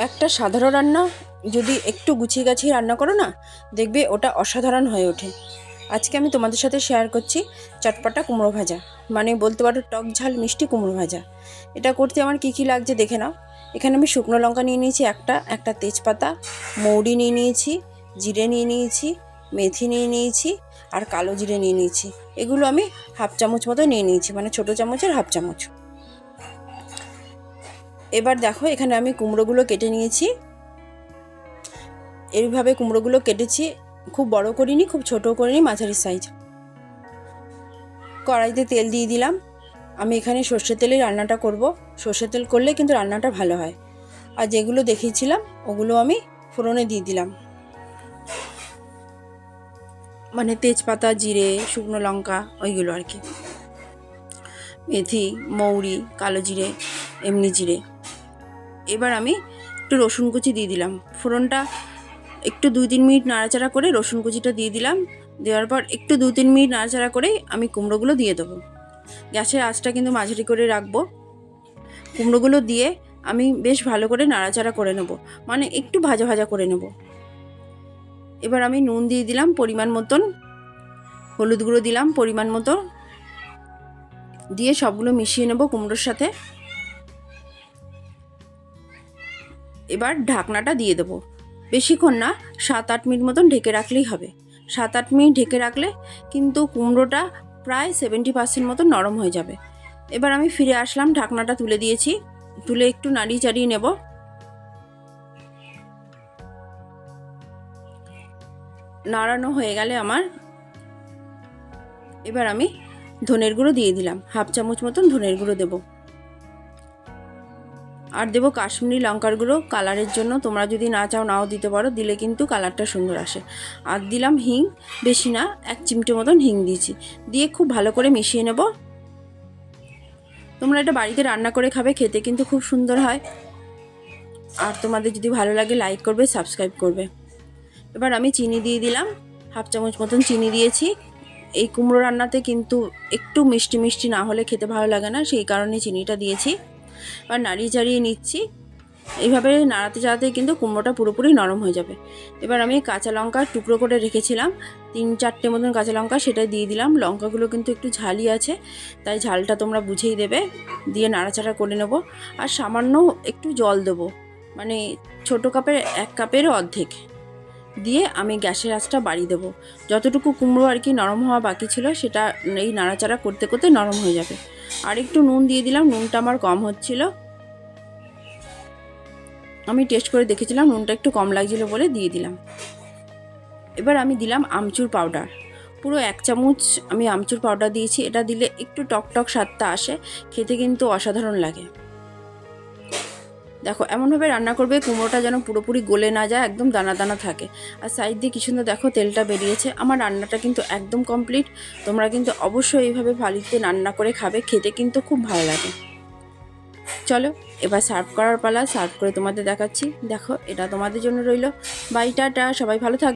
একটা সাধারণ রান্না যদি একটু গুছিয়ে গাছিয়ে রান্না করো না, দেখবে ওটা অসাধারণ হয়ে ওঠে। আজকে আমি তোমাদের সাথে শেয়ার করছি চটপটা কুমড়ো ভাজা, মানে বলতে পারো টক ঝাল মিষ্টি কুমড়ো ভাজা। এটা করতে আমার কী কী লাগছে দেখে নাও। এখানে আমি শুকনো লঙ্কা নিয়ে নিয়েছি একটা তেজপাতা, মৌরি নিয়ে নিয়েছি, জিরে নিয়ে নিয়েছি, মেথি নিয়ে নিয়েছি, আর কালো জিরে নিয়ে নিয়েছি। এগুলো আমি হাফ চামচ মতো নিয়ে নিয়েছি, মানে ছোটো চামচের হাফ চামচ। এবার দেখো এখানে আমি কুমড়োগুলো কেটে নিয়েছি। এইভাবে কুমড়োগুলো কেটেছি, খুব বড় করিনি, খুব ছোটো করিনি, মাঝারি সাইজ। কড়াইতে তেল দিয়ে দিলাম। আমি এখানে সর্ষের তেলেই রান্নাটা করব। সর্ষের তেল করলে কিন্তু রান্নাটা ভালো হয়। আর যেগুলো দেখিয়েছিলাম ওগুলো আমি ফোড়নে দিয়ে দিলাম, মানে তেজপাতা, জিরে, শুকনো লঙ্কা, ওইগুলো আর কি, মেথি, মৌরি, কালো জিরে, এমনি জিরে। এবার আমি একটু রসুন কুচি দিয়ে দিলাম। ফোড়নটা একটু 2-3 মিনিট নাড়াচাড়া করে রসুন কুচিটা দিয়ে দিলাম। দেওয়ার পর একটু 2-3 মিনিট নাড়াচাড়া করেই আমি কুমড়োগুলো দিয়ে দেবো। গ্যাসের আঁচটা কিন্তু মাঝারি করে রাখবো। কুমড়োগুলো দিয়ে আমি বেশ ভালো করে নাড়াচাড়া করে নেব, মানে একটু ভাজা ভাজা করে নেব। এবার আমি নুন দিয়ে দিলাম পরিমাণ মতন, হলুদ গুঁড়ো দিলাম পরিমাণ মতো, দিয়ে সবগুলো মিশিয়ে নেব কুমড়োর সাথে। এবার ঢাকনাটা দিয়ে দেবো। বেশিক্ষণ না, 7-8 মিনিট মতন ঢেকে রাখলেই হবে। 7-8 মিনিট ঢেকে রাখলে কিন্তু কুমড়োটা প্রায় 70% মতন নরম হয়ে যাবে। এবার আমি ফিরে আসলাম, ঢাকনাটা তুলে দিয়েছি। তুলে একটু নাড়িয়ে চাড়িয়ে নেব। নাড়ানো হয়ে গেলে আমার, এবার আমি ধনের গুঁড়ো দিয়ে দিলাম, হাফ চামচ মতন ধনের গুঁড়ো দেবো। আর দেবো কাশ্মীরি লঙ্কার গুঁড়ো কালারের জন্য। তোমরা যদি না চাও নাও দিতে পারো, দিলে কিন্তু কালারটা সুন্দর আসে। আর দিলাম হিং, বেশি না, 1 চিমটে মতন হিং দিয়েছি। দিয়ে খুব ভালো করে মিশিয়ে নেব। তোমরা এটা বাড়িতে রান্না করে খাবে, খেতে কিন্তু খুব সুন্দর হয়। আর তোমাদের যদি ভালো লাগে লাইক করবে, সাবস্ক্রাইব করবে। এবার আমি চিনি দিয়ে দিলাম, হাফ চামচ মতন চিনি দিয়েছি। এই কুমড়ো রান্নাতে কিন্তু একটু মিষ্টি মিষ্টি না হলে খেতে ভালো লাগে না, সেই কারণে চিনিটা দিয়েছি। আর নাড়িয়ে চাড়িয়ে নিচ্ছি। এইভাবে নাড়াতে চাড়াতে কিন্তু কুমড়োটা পুরোপুরি নরম হয়ে যাবে। এবার আমি কাঁচা লঙ্কা টুকরো করে রেখেছিলাম 3-4টে মতন কাঁচা লঙ্কা, সেটা দিয়ে দিলাম। লঙ্কাগুলো কিন্তু একটু ঝালই আছে, তাই ঝালটা তোমরা বুঝেই দেবে। দিয়ে নাড়াচাড়া করে নেব। আর সামান্য একটু জল দেবো, মানে ছোটো কাপের 1 কাপেরও অর্ধেক দিয়ে আমি গ্যাসের আঁচটা বাড়িয়ে দেবো। যতটুকু কুমড়ো আর কি নরম হওয়া বাকি ছিল, সেটা এই নাড়াচাড়া করতে করতে নরম হয়ে যাবে। আর একটু নুন দিয়ে দিলাম, নুনটা আমার কম হচ্ছিল। আমি টেস্ট করে দেখেছিলাম, নুনটা একটু কম লাগছিল বলে দিয়ে দিলাম। এবার আমি দিলাম আমচুর পাউডার, পুরো 1 চামচ আমি আমচুর পাউডার দিয়েছি। এটা দিলে একটু টক টক স্বাদটা আসে, খেতে কিন্তু অসাধারণ লাগে। দেখো এমনভাবে রান্না করবে কুমড়োটা যেন পুরোপুরি গলে না যায়, একদম দানা দানা থাকে। আর সাইড দিয়ে কি সুন্দর দেখো তেলটা বেরিয়েছে। আমার রান্নাটা কিন্তু একদম কমপ্লিট। তোমরা কিন্তু অবশ্যই এইভাবে বাড়িতে রান্না করে খাবে, খেতে কিন্তু খুব ভালো লাগে। চলো এবার সার্ভ করার পালা। সার্ভ করে তোমাদের দেখাচ্ছি। দেখো এটা তোমাদের জন্য রইলো। বাই, টাটা, সবাই ভালো থাকবে।